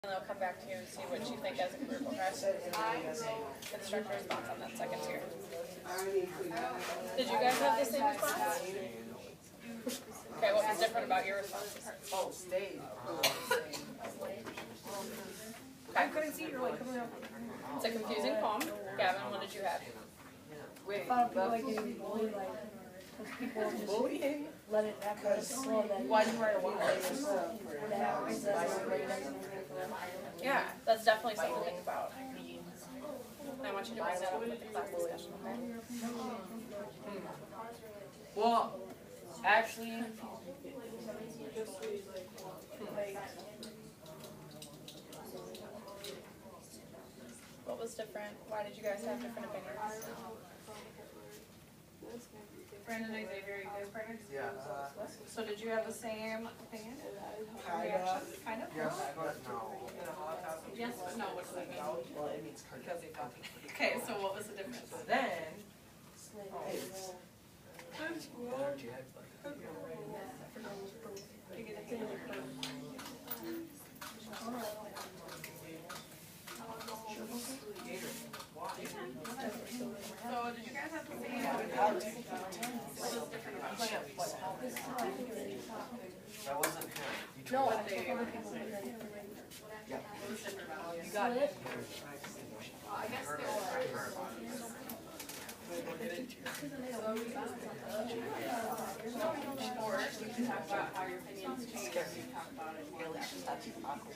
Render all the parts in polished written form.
And they'll come back to you and see what you think as a group, okay? Instructor's thoughts on that second tier. Did you guys have the same response? Okay, what was different about your response? Oh, stayed. I couldn't see your coming up. It's a confusing poem. Gavin, what did you have? Wait, I thought people like getting bullied, like, because people just bullying? let it happen slow that Why do you write a one? Yeah, that's definitely something to think about. And I want you to bring that up with the class discussion, okay? Well, actually, What was different? Why did you guys have different opinions? Brandon and Xavier, you guys partners? Yeah. So did you have the same opinion? Kinda. Kind of? Yes, but no. Yes, but no, what does that mean? Well, it means because they thought. Okay, so what was the difference? Then, You get a hand. So did you guys have the same? What was different about it? That wasn't him. He No, told I me. think other people do that. Yeah. you got it. I guess they Or you can talk about how your opinions change. You talk about it. Yeah, Alicia's not too awkward.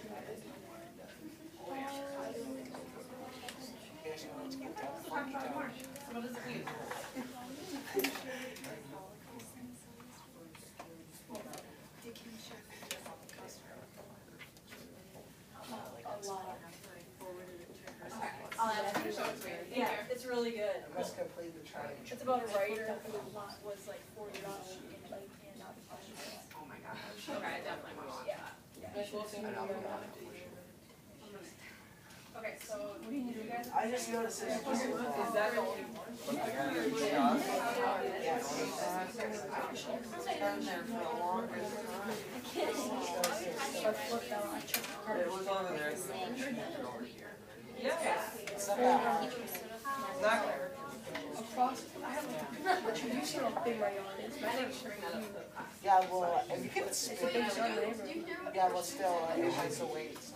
Yeah, she wants to get that Talk funky about it time. more. What does it mean? I'll ask you to show it to me. Yeah, it's really good. I must complete the challenge. It's about a writer who was like 40 bucks and like hand out questions. Oh my gosh. Okay, I definitely want to watch that. Okay, so you guys. I just noticed this. Is that the only one? Been there for a long time. It was over there. Yeah. It's not that hard. Exactly. Across, I have you see how big my yard is? I think you should bring that up to the class. Yeah, well, and you can It's a spin big it. yard neighborhood. Yeah, well, still, it has a weight, so.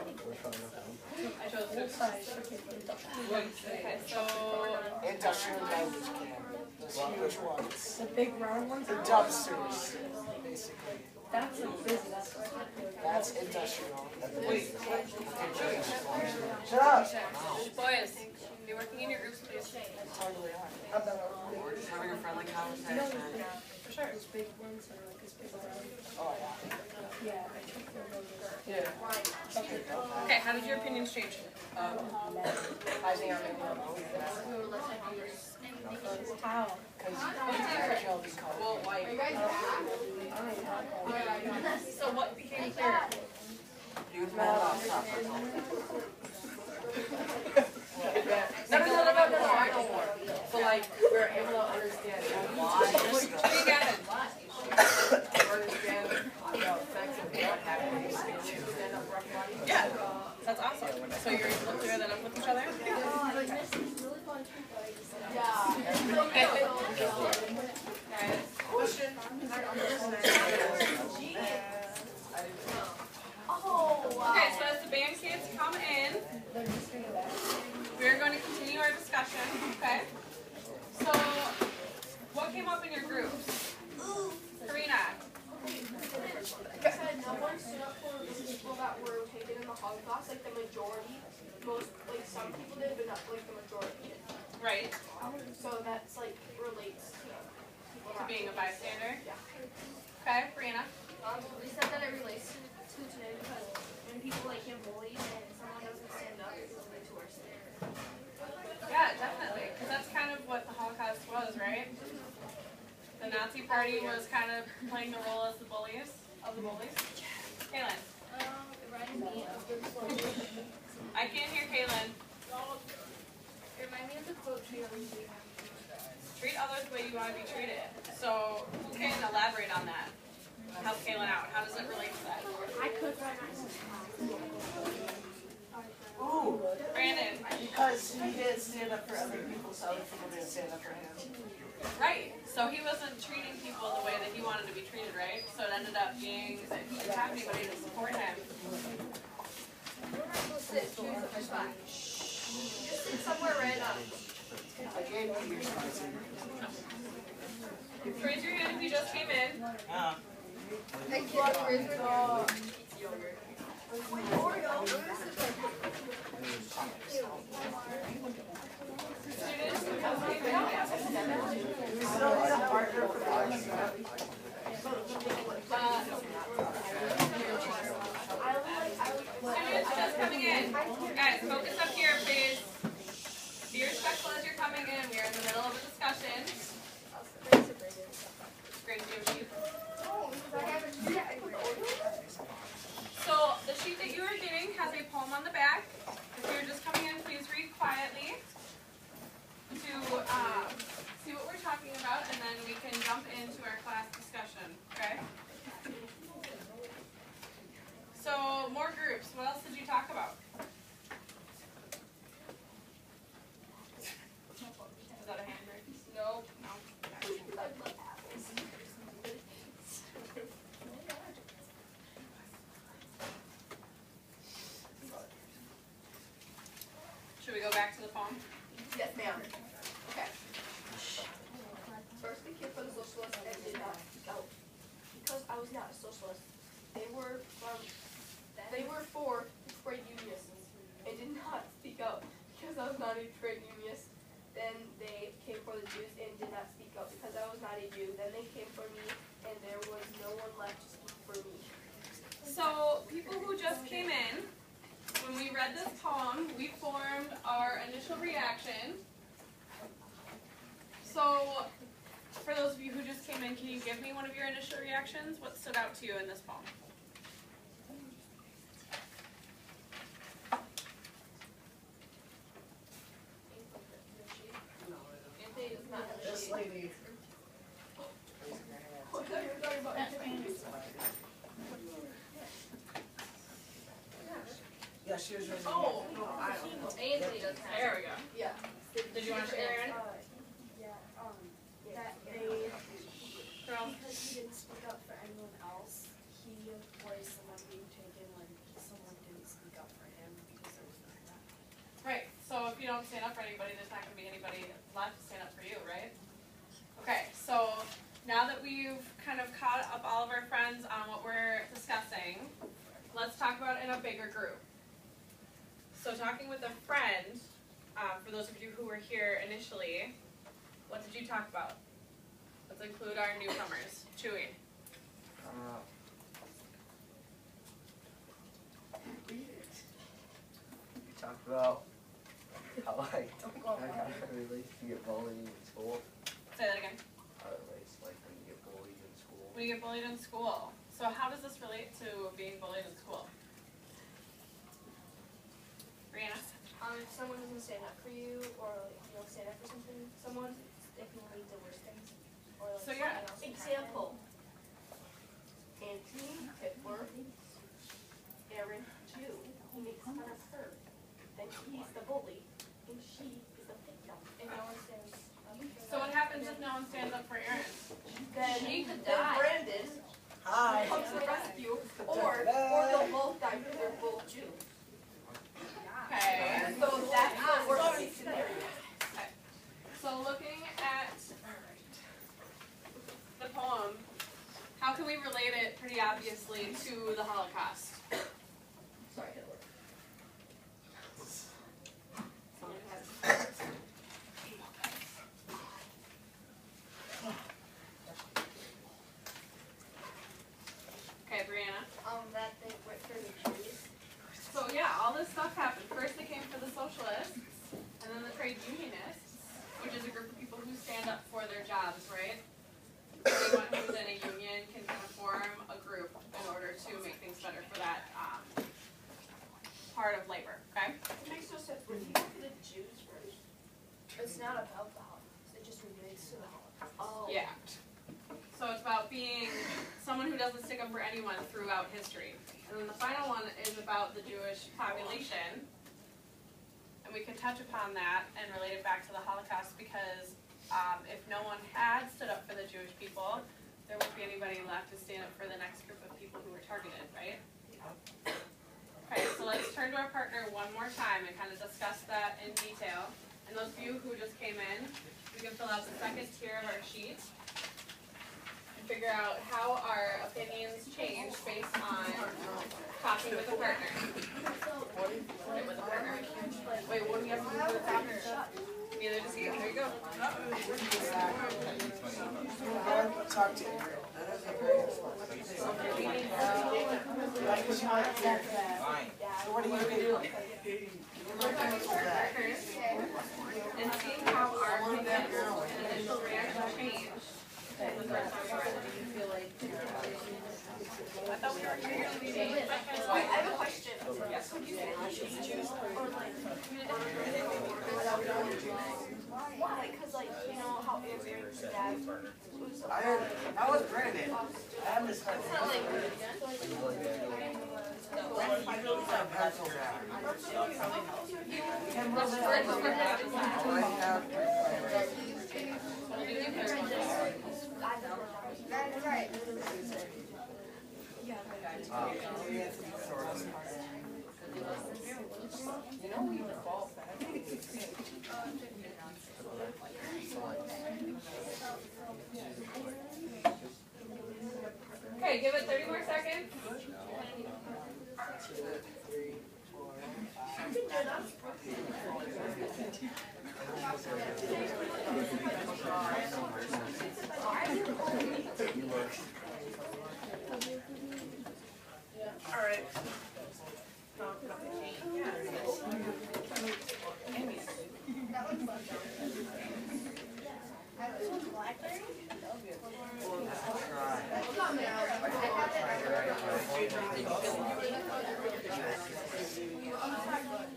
I chose Full size, okay, but industrial. Okay, so Industrial garbage can, those huge ones. The big round ones? The dumpsters, basically. That's like busy, that's why. That's industrial. Wait. Shut up! boys, be working in your groups, please. Totally are. We're just having a friendly conversation. For sure. Those big ones are like this big around. Oh, yeah. Yeah, I took those. Yeah. Okay, how did your opinions change? I think I'm in love. How? Because Joe be called. Well, white. So what became clear? He was mad off top. No, I know more. So like, we're able to understand why. We got it. Understand the effects of what happens when you stand up rough body. Yeah, that's awesome. So you're able to clear that up with each other? Okay. Question. Okay, so as the band kids come in, we're going to continue our discussion, okay? So, what came up in your groups? Karina. Said no one stood up for the people that were taken in the Holocaust, like the majority. Most, like some people did, but not like the majority did. Right, So that's like relates to people to being a bystander. Yeah. Okay, Brianna. They said that it relates to today because when people like get bullied and someone doesn't stand up, it's way too worse there. Yeah, definitely, because that's kind of what the Holocaust was, right? The Nazi Party was kind of playing the role as the bullies, of the bullies. Kaylin. It reminded me of the quote. I can't hear Kaylin. It reminded me of the quote tree. Treat others the way you want to be treated. So, who can elaborate on that? help Kaylin out. How does it relate to that? I could write my Ooh, Brandon. because he didn't stand up for other people, so other people didn't stand up for him. Right. So he wasn't treating people the way that he wanted to be treated, right? So it ended up being that he didn't have anybody to support him. Sit somewhere random. I gave you your spicy. Raise your hand if you just came in. Students who just came in. We still need a partner for that. Students just coming in. Guys, focus up here, please. Be respectful as you're coming in. We are in the middle of a discussion. Great to see you. So the sheet that you are getting has a poem on the back. If you're just coming in, please read quietly to see what we're talking about, and then we can jump into our class discussion. Okay? So more groups. What else did you talk about? Is that a handbrake? Nope. No. Should we go back to the poem? Yes, ma'am. Okay. First they came for the socialists and did not speak out. Because I was not a socialist. They were for trade unionists and did not speak out because I was not a trade unionist. Then they came for the Jews and did not speak out because I was not a Jew. Then they came for me and there was no one left to speak for me. So people who just came in, when we read this poem, we formed our initial reaction. So for those of you who just came in, can you give me one of your initial reactions? What stood out to you in this poem? This lady. Yeah, she was raising. Oh, Ainsley doesn't have. there we go. Yeah. Did you want to share, Aaron? That Girl. because he didn't speak up for anyone else, he was someone being taken when someone didn't speak up for him because there was none of that. Right, so if you don't stand up for anybody, there's not going to be anybody left to stand up for you, right? Okay, so now that we've kind of caught up all of our friends on what we're discussing, let's talk about it in a bigger group. So talking with a friend, for those of you who were here initially, what did you talk about? Let's include our newcomers. Chewy. We talked about how like it relates to get bullied in school. Say that again. How it relates like when you get bullied in school. When you get bullied in school. So how does this relate to being bullied in school? Brianna? If someone doesn't stand up for you, or like, you don't stand up for something, someone, it can lead to worse things. Or like So yeah. something else can example. Anthony Hitler, Aaron Jew, he makes fun of her. Then he's the bully, and she is the victim, and no one stands up for So what happens if no one stands up for Aaron? Then She could then die. Brandon Hi. comes to the rescue, or they'll both die because they're both Jew. Okay. So that's the worst case scenario. So looking at the poem, how can we relate it pretty obviously to the Holocaust? Sorry, Hitler. Okay, Brianna. That they went for the Jews. So yeah, all this stuff happened. First they came for the socialists, and then the trade unionists, which is a group of people who stand up for their jobs, right? Anyone who's in a union can kind of form a group in order to make things better for that part of labor, okay? It makes no sense. When you go for the Jews first, it's not about the Holocaust. It just relates to the Holocaust. Oh. Yeah. So it's about being someone who doesn't stick up for anyone throughout history. And then the final one is about the Jewish population. And we can touch upon that and relate it back to the Holocaust because if no one had stood up for the Jewish people, there wouldn't be anybody left to stand up for the next group of people who were targeted, right? Okay, so let's turn to our partner one more time and kind of discuss that in detail. And those of you who just came in, we can fill out the second tier of our sheet and figure out how our opinions change based on talking with a partner. Right, with a partner. Wait, what do you have to do with a partner? Neither does he. There you go. Talk to you. So what do you do? And seeing how our opinions and initial reaction change. I thought we were here to be. Wait, I have a question. Yes. Could you choose or like why? Because like you know how Aaron's dad was. I was Brandon. I have this kind It's not like. That's right. You know we default back. Okay, give it 30 more seconds. All right.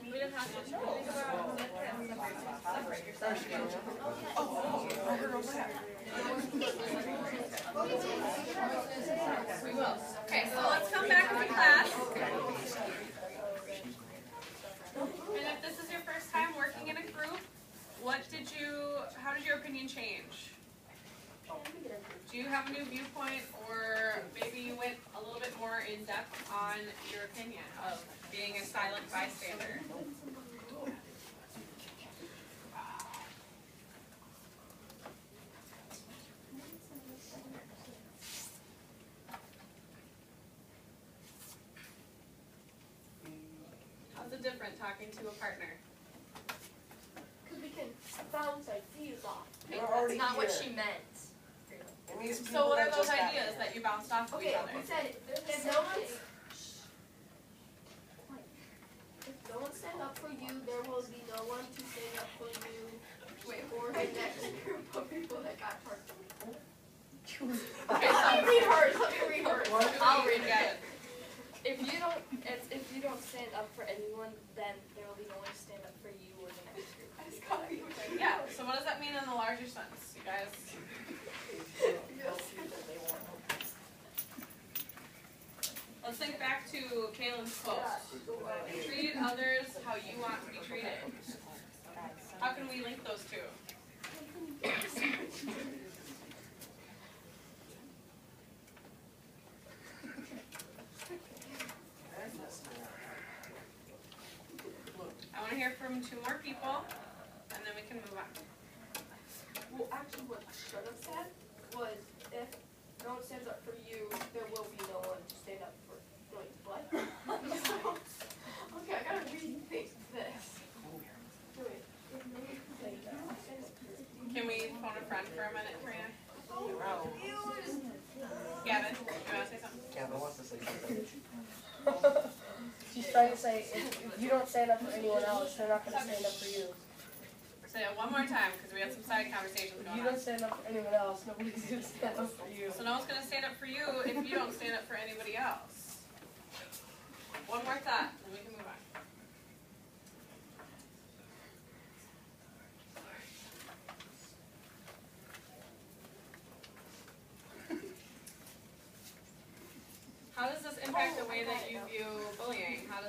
We didn't have to think about separate yourself. We will. Okay, so let's come back as a class. And if this is your first time working in a group, how did your opinion change? Do you have a new viewpoint, or maybe you went a little bit more in depth on your opinion of being a silent bystander? How's it different talking to a partner? Because we can bounce ideas off. We're already That's not what here. she meant. It means So people what are that those just got ideas here. that you bounced off of each Okay, other? we said if no one stand up for you, there will be no one to stand up for you. Wait, or the next group of people that got hurt. Okay, Let me read hers. Let me read hers. I'll read it. If you don't stand up for anyone, then there will be no one to stand up for you or the next group. It's gotta be Yeah, so what does that mean in the larger sense, you guys? Let's think back to Kaylin's quote. Treat others how you want to be treated. How can we link those two? I want to hear from 2 more people, and then we can move on. Well, actually, what I should have said was if no one stands up for you, there will be no one to stand up for. Like, what? Okay, I gotta rethink this. Wait, Can we phone a friend for a minute, Maria? Gavin, you want to say something? Kevin wants to say something. She's trying to say, if you don't stand up for anyone else, they're not going to stand up for you. Say it one more time, because we had some side conversations If going you on. don't stand up for anyone else, nobody's going to stand up for you. So no one's going to stand up for you if you don't stand up for anybody else. One more thought, then we can move on. How does this impact the way that you view bullying? How does